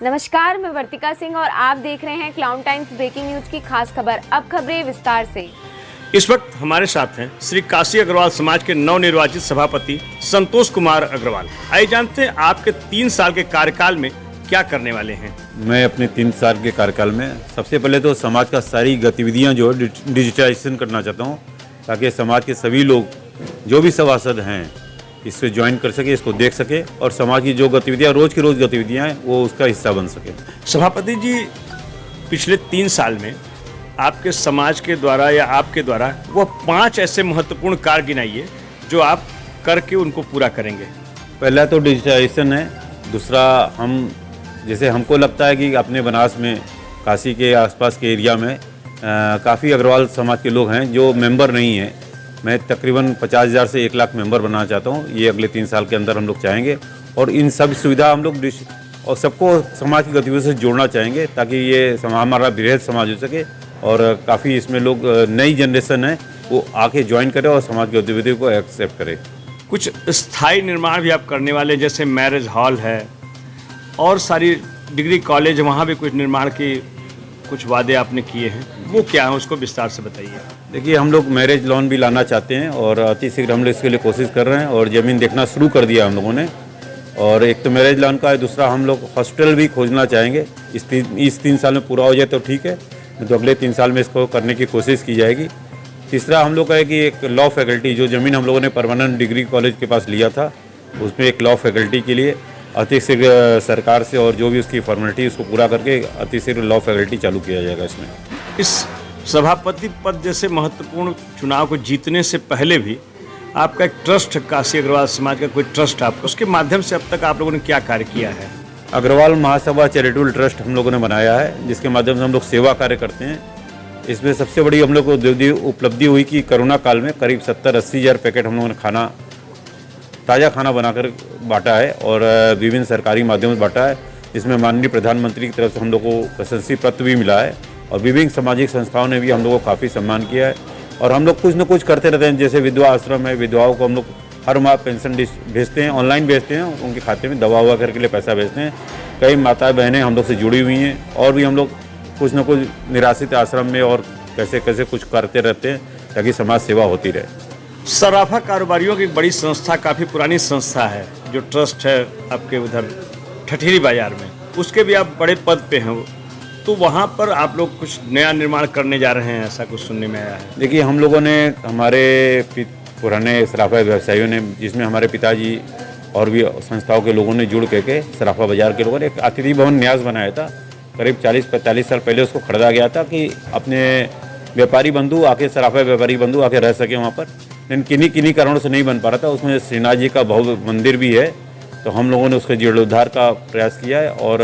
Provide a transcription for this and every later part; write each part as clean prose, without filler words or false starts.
नमस्कार, मैं वर्तिका सिंह और आप देख रहे हैं क्लाउन टाइम्स ब्रेकिंग न्यूज की खास खबर। अब खबरें विस्तार से। इस वक्त हमारे साथ हैं श्री काशी अग्रवाल समाज के नवनिर्वाचित सभापति संतोष कुमार अग्रवाल। आइए जानते हैं आपके 3 साल के कार्यकाल में क्या करने वाले हैं। मैं अपने 3 साल के कार्यकाल में सबसे पहले तो समाज का सारी गतिविधियां जो है डिजिटाइजेशन करना चाहता हूं, ताकि समाज के सभी लोग जो भी सभासद हैं इससे ज्वाइन कर सके, इसको देख सके और समाज की जो गतिविधियां रोज़ की रोज़ गतिविधियां हैं वो उसका हिस्सा बन सके। सभापति जी, पिछले 3 साल में आपके समाज के द्वारा या आपके द्वारा वो 5 ऐसे महत्वपूर्ण कार्य गिनाइए जो आप करके उनको पूरा करेंगे। पहला तो डिजिटाइजेशन है। दूसरा, हम जैसे हमको लगता है कि अपने बनास में काशी के आसपास के एरिया में काफ़ी अग्रवाल समाज के लोग हैं जो मेंबर नहीं हैं। मैं तकरीबन 50,000 से 1 लाख मेंबर बनाना चाहता हूँ। ये अगले 3 साल के अंदर हम लोग चाहेंगे और इन सब सुविधा हम लोग और सबको समाज की गतिविधियों से जोड़ना चाहेंगे, ताकि ये हमारा बृहद समाज हो सके और काफ़ी इसमें लोग नई जनरेशन है वो आके ज्वाइन करे और समाज की गतिविधियों को एक्सेप्ट करे। कुछ स्थायी निर्माण भी आप करने वाले, जैसे मैरिज हॉल है और सारी डिग्री कॉलेज, वहाँ भी कुछ निर्माण की कुछ वादे आपने किए हैं, वो क्या है उसको विस्तार से बताइए। देखिए, हम लोग मैरिज लोन भी लाना चाहते हैं और अति शीघ्र हम लोग इसके लिए कोशिश कर रहे हैं और ज़मीन देखना शुरू कर दिया हम लोगों ने। और एक तो मैरिज लोन का है, दूसरा हम लोग हॉस्पिटल भी खोजना चाहेंगे। इस 3 साल में पूरा हो जाए तो ठीक है, तो अगले 3 साल में इसको करने की कोशिश की जाएगी। तीसरा हम लोग का है कि एक लॉ फैकल्टी, जो ज़मीन हम लोगों ने परमानेंट डिग्री कॉलेज के पास लिया था, उसमें एक लॉ फैकल्टी के लिए अतिशीघ्र सरकार से और जो भी उसकी फॉर्मेलिटी उसको पूरा करके अतिशीघ्र लॉ फैकल्टी चालू किया जाएगा। इसमें इस सभापति पद जैसे महत्वपूर्ण चुनाव को जीतने से पहले भी आपका एक ट्रस्ट, काशी अग्रवाल समाज का कोई ट्रस्ट, आप उसके माध्यम से अब तक आप लोगों ने क्या कार्य किया है? अग्रवाल महासभा चैरिटेबल ट्रस्ट हम लोगों ने बनाया है, जिसके माध्यम से हम लोग सेवा कार्य करते हैं। इसमें सबसे बड़ी हम लोग को उपलब्धि हुई कि कोरोना काल में करीब 70-80 हज़ार पैकेट हम लोगों ने ताज़ा खाना बनाकर बांटा है और विभिन्न सरकारी माध्यमों से बांटा है। इसमें माननीय प्रधानमंत्री की तरफ से हम लोग को प्रशंसी पत्र भी मिला है और विभिन्न सामाजिक संस्थाओं ने भी हम लोगों को काफ़ी सम्मान किया है। और हम लोग कुछ न कुछ करते रहते हैं, जैसे विधवा आश्रम है, विधवाओं को हम लोग हर माह पेंशन भेजते हैं, ऑनलाइन भेजते हैं, उनके खाते में दवा ववा करके लिए पैसा भेजते हैं। कई माता बहनें हम लोग से जुड़ी हुई हैं और भी हम लोग कुछ न कुछ निराश्रित आश्रम में और कैसे कैसे कुछ करते रहते हैं ताकि समाज सेवा होती रहे। सराफा कारोबारियों की बड़ी संस्था, काफ़ी पुरानी संस्था है जो ट्रस्ट है आपके उधर ठठेरी बाजार में, उसके भी आप बड़े पद पे हैं, तो वहाँ पर आप लोग कुछ नया निर्माण करने जा रहे हैं, ऐसा कुछ सुनने में आया है। देखिए, हम लोगों ने हमारे पुराने सराफा व्यवसायियों ने, जिसमें हमारे पिताजी और भी संस्थाओं के लोगों ने जुड़ के सराफा बाजार के लोगों ने एक अतिथि भवन न्यास बनाया था। करीब 40-45 साल पहले उसको खरीदा गया था कि अपने व्यापारी बंधु आके, सराफा व्यापारी बंधु आके रह सके वहाँ पर, लेकिन किन्हीं कारणों से नहीं बन पा रहा था। उसमें श्रीनाथ जी का भव्य मंदिर भी है, तो हम लोगों ने उसके जीर्णोद्धार का प्रयास किया है और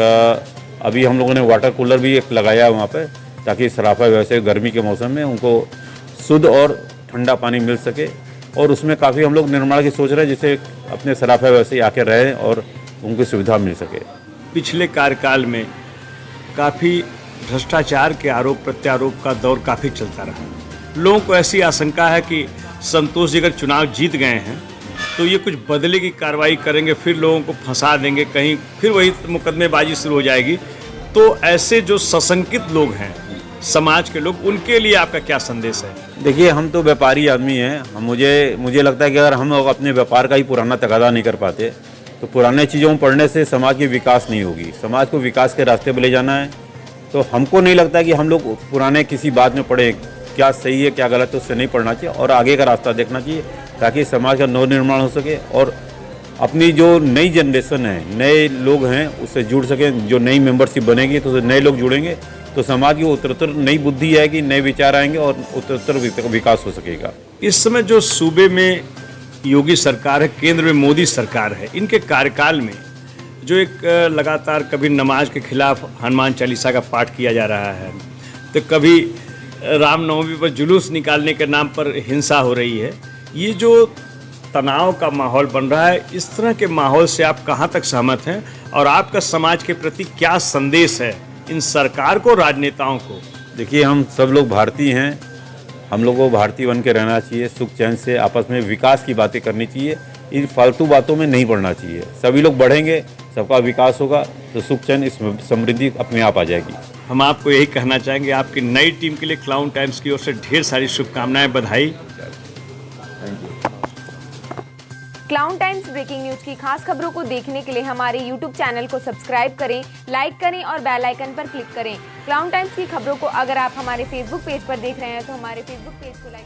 अभी हम लोगों ने वाटर कूलर भी एक लगाया है वहाँ पर, ताकि सराफा व्यवसायी गर्मी के मौसम में उनको शुद्ध और ठंडा पानी मिल सके। और उसमें काफ़ी हम लोग निर्माण की सोच रहे हैं, जिससे अपने सराफा व्यवसायी आके रहें और उनको सुविधा मिल सके। पिछले कार्यकाल में काफ़ी भ्रष्टाचार के आरोप प्रत्यारोप का दौर काफ़ी चलता रहा। लोगों को ऐसी आशंका है कि संतोष जी अगर चुनाव जीत गए हैं तो ये कुछ बदले की कार्रवाई करेंगे, फिर लोगों को फंसा देंगे, कहीं फिर वही मुकदमेबाजी शुरू हो जाएगी। तो ऐसे जो सशंकित लोग हैं, समाज के लोग, उनके लिए आपका क्या संदेश है? देखिए, हम तो व्यापारी आदमी हैं। मुझे लगता है कि अगर हम अपने व्यापार का ही पुराना तकादा नहीं कर पाते तो पुराने चीज़ों में पढ़ने से समाज की विकास नहीं होगी। समाज को विकास के रास्ते पर ले जाना है, तो हमको नहीं लगता कि हम लोग पुराने किसी बात में पढ़े, क्या सही है क्या गलत है उससे नहीं पढ़ना चाहिए और आगे का रास्ता देखना चाहिए, ताकि समाज का नवनिर्माण हो सके और अपनी जो नई जनरेशन है, नए लोग हैं, उससे जुड़ सके। जो नई मेंबरशिप बनेगी तो नए लोग जुड़ेंगे तो समाज की उत्तरोत्तर नई बुद्धि आएगी, नए विचार आएंगे और उत्तरोत्तर विकास हो सकेगा। इस समय जो सूबे में योगी सरकार है, केंद्र में मोदी सरकार है, इनके कार्यकाल में जो एक लगातार कभी नमाज के खिलाफ हनुमान चालीसा का पाठ किया जा रहा है, तो कभी रामनवमी पर जुलूस निकालने के नाम पर हिंसा हो रही है, ये जो तनाव का माहौल बन रहा है, इस तरह के माहौल से आप कहाँ तक सहमत हैं और आपका समाज के प्रति क्या संदेश है इन सरकार को, राजनेताओं को? देखिए, हम सब लोग भारतीय हैं, हम लोगों को भारतीय बन के रहना चाहिए, सुख चैन से आपस में विकास की बातें करनी चाहिए इन फालतू बातों में नहीं पड़ना चाहिए। सभी लोग बढ़ेंगे, सबका विकास होगा तो सुख चैन समृद्धि अपने आप आ जाएगी। हम आपको यही कहना चाहेंगे, आपकी नई टीम के लिए क्लाउन टाइम्स की ओर से ढेर सारी शुभकामनाएं, बधाई। क्लाउन टाइम्स ब्रेकिंग न्यूज की खास खबरों को देखने के लिए हमारे YouTube चैनल को सब्सक्राइब करें, लाइक करें और बेल आइकन पर क्लिक करें। क्लाउन टाइम्स की खबरों को अगर आप हमारे Facebook पेज पर देख रहे हैं तो हमारे Facebook पेज को लाइक